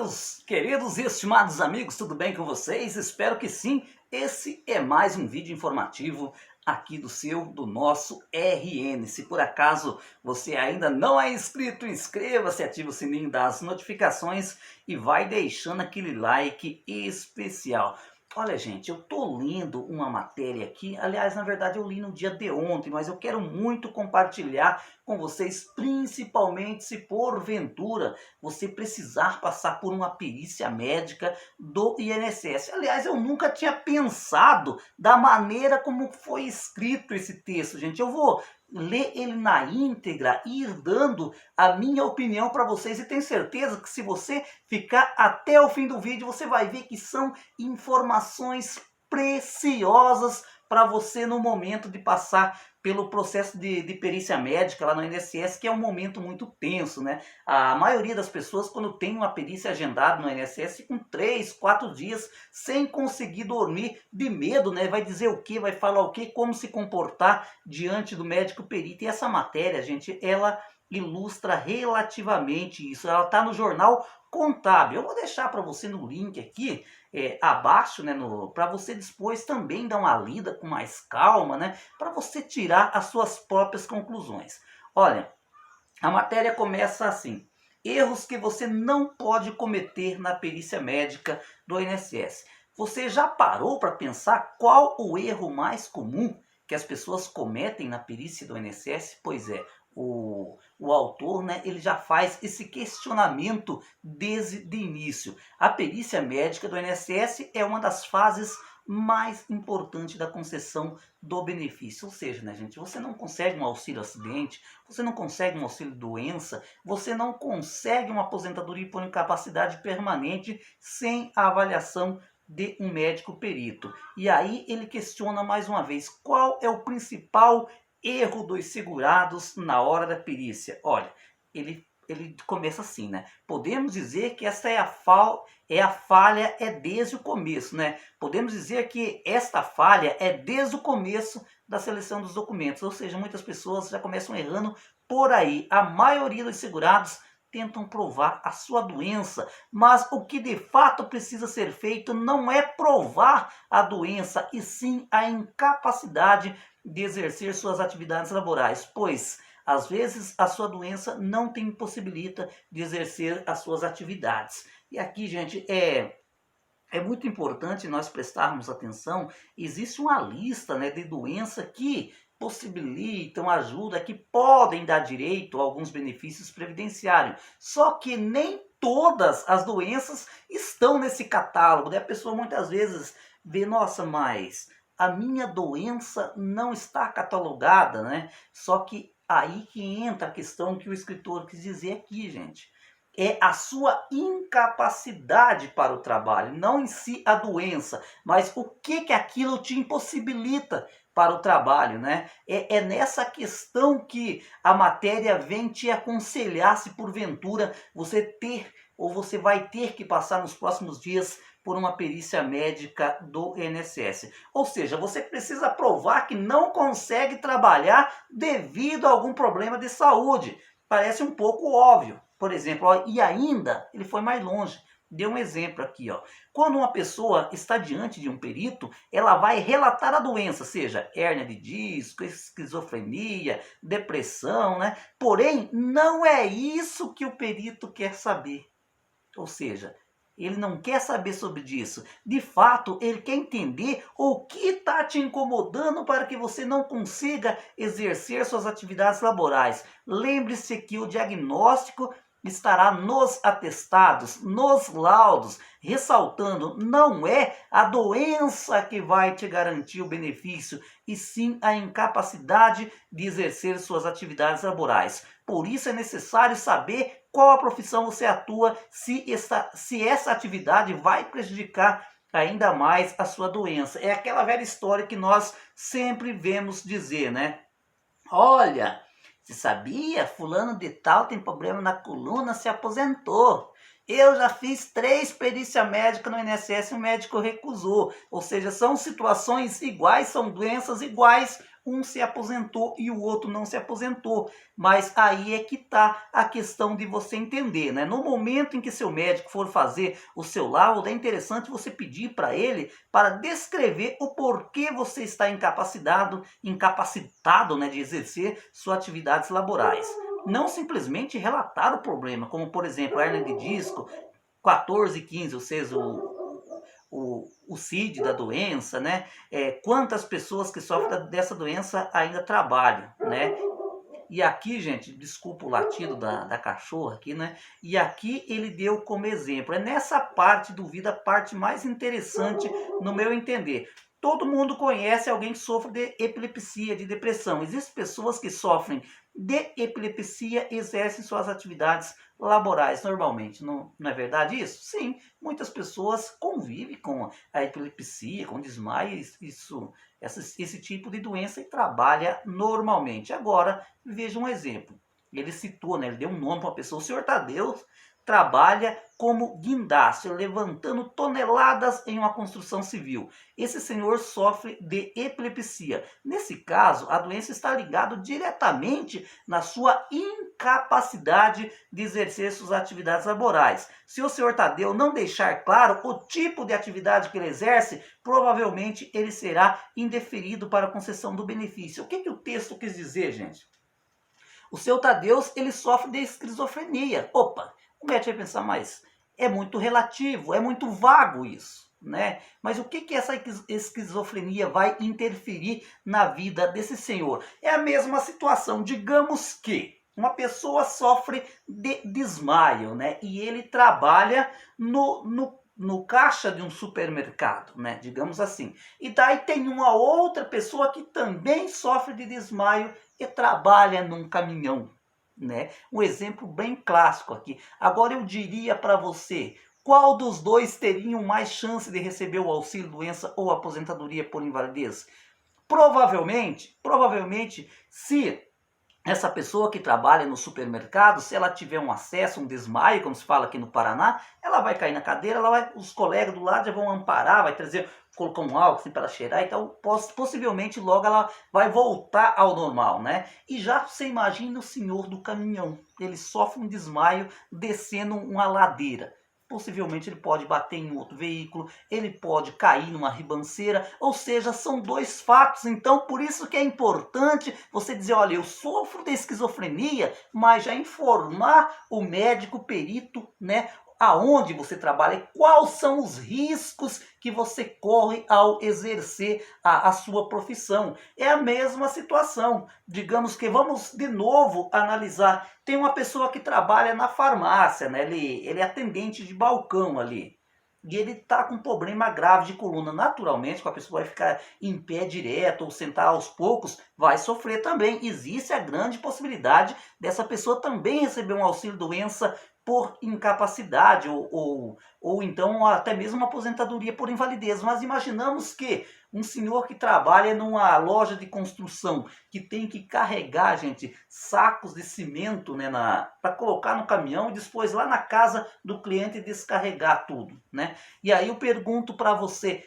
meus queridos e estimados amigos, tudo bem com vocês? Espero que sim. Esse é mais um vídeo informativo aqui do nosso RN. Se por acaso você ainda não é inscrito, inscreva-se, ative o sininho das notificações e vai deixando aquele like especial. Olha, gente, eu tô lendo uma matéria aqui, aliás, na verdade eu li no dia de ontem, mas eu quero muito compartilhar com vocês, principalmente se porventura você precisar passar por uma perícia médica do INSS. Aliás, eu nunca tinha pensado da maneira como foi escrito esse texto, gente. Eu vou ler ele na íntegra e ir dando a minha opinião para vocês, e tenho certeza que se você ficar até o fim do vídeo, você vai ver que são informações preciosas para você no momento de passar pelo processo de perícia médica lá no INSS, que é um momento muito tenso, né? A maioria das pessoas, quando tem uma perícia agendada no INSS, ficam 3, 4 dias sem conseguir dormir, de medo, né? Vai dizer o que, vai falar o que, como se comportar diante do médico perito. E essa matéria, gente, ela ilustra relativamente isso. Ela está no jornal Contábil. Eu vou deixar para você no link aqui abaixo, né, para você depois também dar uma lida com mais calma, né, para você tirar as suas próprias conclusões. Olha, a matéria começa assim: erros que você não pode cometer na perícia médica do INSS. Você já parou para pensar qual o erro mais comum que as pessoas cometem na perícia do INSS? Pois é, o autor, né, ele já faz esse questionamento desde o início. A perícia médica do INSS é uma das fases mais importantes da concessão do benefício. Ou seja, né, gente, você não consegue um auxílio acidente, você não consegue um auxílio doença, você não consegue uma aposentadoria por incapacidade permanente sem a avaliação de um médico perito. E aí ele questiona mais uma vez: qual é o principal erro dos segurados na hora da perícia? Olha, ele começa assim, né? Podemos dizer que essa a falha desde o começo, né? Podemos dizer que esta falha é desde o começo da seleção dos documentos. Ou seja, muitas pessoas já começam errando por aí. A maioria dos segurados tentam provar a sua doença, mas o que de fato precisa ser feito não é provar a doença, e sim a incapacidade de exercer suas atividades laborais, pois às vezes a sua doença não te impossibilita de exercer as suas atividades. E aqui, gente, é muito importante nós prestarmos atenção. Existe uma lista, né, de doenças que possibilitam ajuda, que podem dar direito a alguns benefícios previdenciários. Só que nem todas as doenças estão nesse catálogo, né? A pessoa muitas vezes vê: nossa, mas a minha doença não está catalogada, né? Só que aí que entra a questão que o escritor quis dizer aqui, gente. É a sua incapacidade para o trabalho, não em si a doença, mas o que aquilo te impossibilita para o trabalho, né? É nessa questão que a matéria vem te aconselhar, se porventura você ter ou você vai ter que passar nos próximos dias por uma perícia médica do INSS. Ou seja, você precisa provar que não consegue trabalhar devido a algum problema de saúde. Parece um pouco óbvio. Por exemplo, ó, e ainda ele foi mais longe. Deu um exemplo aqui, ó. Quando uma pessoa está diante de um perito, ela vai relatar a doença, seja hérnia de disco, esquizofrenia, depressão, né? Porém, não é isso que o perito quer saber. Ou seja, ele não quer saber sobre isso. De fato, ele quer entender o que está te incomodando para que você não consiga exercer suas atividades laborais. Lembre-se que o diagnóstico estará nos atestados, nos laudos, ressaltando: não é a doença que vai te garantir o benefício, e sim a incapacidade de exercer suas atividades laborais. Por isso é necessário saber qual a profissão você atua, se essa atividade vai prejudicar ainda mais a sua doença. É aquela velha história que nós sempre vemos dizer, né? Olha, você sabia? Fulano de tal tem problema na coluna, se aposentou. Eu já fiz 3 perícias médicas no INSS e o médico recusou. Ou seja, são situações iguais, são doenças iguais, um se aposentou e o outro não se aposentou. Mas aí é que está a questão de você entender, né? No momento em que seu médico for fazer o seu laudo, é interessante você pedir para ele para descrever o porquê você está incapacitado, né, de exercer suas atividades laborais. Não simplesmente relatar o problema, como por exemplo a hernia de disco, 14, 15, ou seja, o CID da doença, né? Quantas pessoas que sofrem dessa doença ainda trabalham, né? E aqui, gente, desculpa o latido da cachorra aqui, né? E aqui ele deu como exemplo. É nessa parte do vídeo a parte mais interessante, no meu entender. Todo mundo conhece alguém que sofre de epilepsia, de depressão. Existem pessoas que sofrem de epilepsia e exercem suas atividades laborais normalmente. Não é verdade isso? Sim, muitas pessoas convivem com a epilepsia, com desmaio, esse tipo de doença e trabalha normalmente. Agora, veja um exemplo. Ele citou, né, ele deu um nome para uma pessoa. O senhor Tadeu trabalha como guindaste, levantando toneladas em uma construção civil. Esse senhor sofre de epilepsia. Nesse caso, a doença está ligada diretamente na sua incapacidade de exercer suas atividades laborais. Se o senhor Tadeu não deixar claro o tipo de atividade que ele exerce, provavelmente ele será indeferido para a concessão do benefício. O que o texto quis dizer, gente? O seu Tadeu, ele sofre de esquizofrenia. Opa, o médico vai pensar, mas é muito relativo, é muito vago isso, né? Mas o que essa esquizofrenia vai interferir na vida desse senhor? É a mesma situação, digamos que uma pessoa sofre de desmaio, né? E ele trabalha no caixa de um supermercado, né? Digamos assim. E daí tem uma outra pessoa que também sofre de desmaio e trabalha num caminhão, né? Um exemplo bem clássico aqui. Agora eu diria para você, qual dos dois teriam mais chance de receber o auxílio doença ou aposentadoria por invalidez? Provavelmente, se essa pessoa que trabalha no supermercado, se ela tiver um acesso, um desmaio, como se fala aqui no Paraná, ela vai cair na cadeira, os colegas do lado já vão amparar, vai trazer, colocar um álcool assim, para ela cheirar, então possivelmente logo ela vai voltar ao normal, né? E já você imagina o senhor do caminhão, ele sofre um desmaio descendo uma ladeira. Possivelmente ele pode bater em outro veículo, ele pode cair numa ribanceira, ou seja, são dois fatos. Então, por isso que é importante você dizer, olha, eu sofro de esquizofrenia, mas já informar o médico perito, né, aonde você trabalha e quais são os riscos que você corre ao exercer a sua profissão. É a mesma situação. Digamos que vamos de novo analisar. Tem uma pessoa que trabalha na farmácia, né? Ele é atendente de balcão ali. E ele está com um problema grave de coluna. Naturalmente, a pessoa vai ficar em pé direto ou sentar aos poucos, vai sofrer também. Existe a grande possibilidade dessa pessoa também receber um auxílio doença por incapacidade ou então até mesmo uma aposentadoria por invalidez. Mas imaginamos que um senhor que trabalha numa loja de construção, que tem que carregar, gente, sacos de cimento, né, para colocar no caminhão e depois lá na casa do cliente descarregar tudo, né? E aí eu pergunto para você,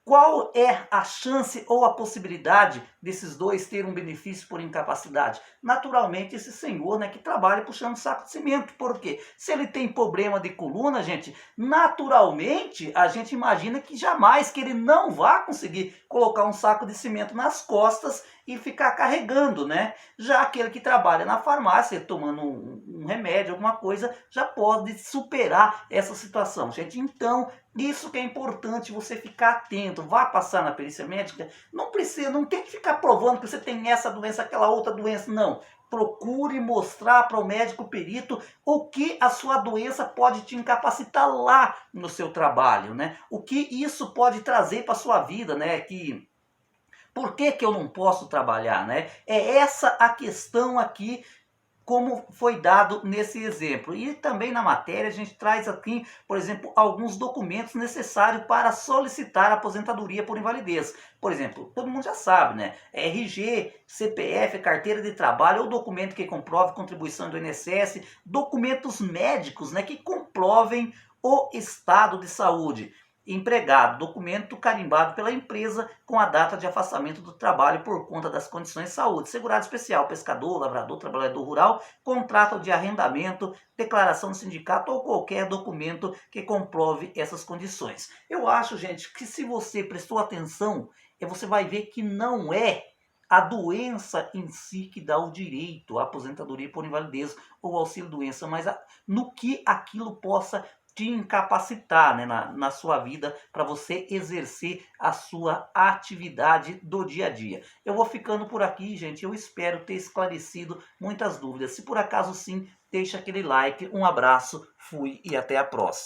qual é a chance ou a possibilidade desses dois terem um benefício por incapacidade? Naturalmente, esse senhor, né, que trabalha puxando saco de cimento. Por quê? Se ele tem problema de coluna, gente, naturalmente a gente imagina que jamais que ele não vá conseguir colocar um saco de cimento nas costas e ficar carregando, né? Já aquele que trabalha na farmácia, tomando um remédio, alguma coisa, já pode superar essa situação, gente. Então, isso que é importante você ficar atento. Vá passar na perícia médica. Não precisa, não tem que ficar provando que você tem essa doença, aquela outra doença, não. Procure mostrar para o médico perito o que a sua doença pode te incapacitar lá no seu trabalho, né? O que isso pode trazer para a sua vida, né? Por que eu não posso trabalhar, né? É essa a questão aqui, como foi dado nesse exemplo. E também na matéria a gente traz aqui, por exemplo, alguns documentos necessários para solicitar aposentadoria por invalidez. Por exemplo, todo mundo já sabe, né? RG, CPF, carteira de trabalho, ou documento que comprove contribuição do INSS, documentos médicos, né, que comprovem o estado de saúde. empregado, documento carimbado pela empresa com a data de afastamento do trabalho por conta das condições de saúde, segurado especial, pescador, lavrador, trabalhador rural, contrato de arrendamento, declaração do sindicato ou qualquer documento que comprove essas condições. Eu acho, gente, que se você prestou atenção, você vai ver que não é a doença em si que dá o direito à aposentadoria por invalidez ou auxílio-doença, mas no que aquilo possa te incapacitar, né, na sua vida para você exercer a sua atividade do dia a dia. Eu vou ficando por aqui, gente. Eu espero ter esclarecido muitas dúvidas. Se por acaso sim, deixa aquele like. Um abraço, fui e até a próxima.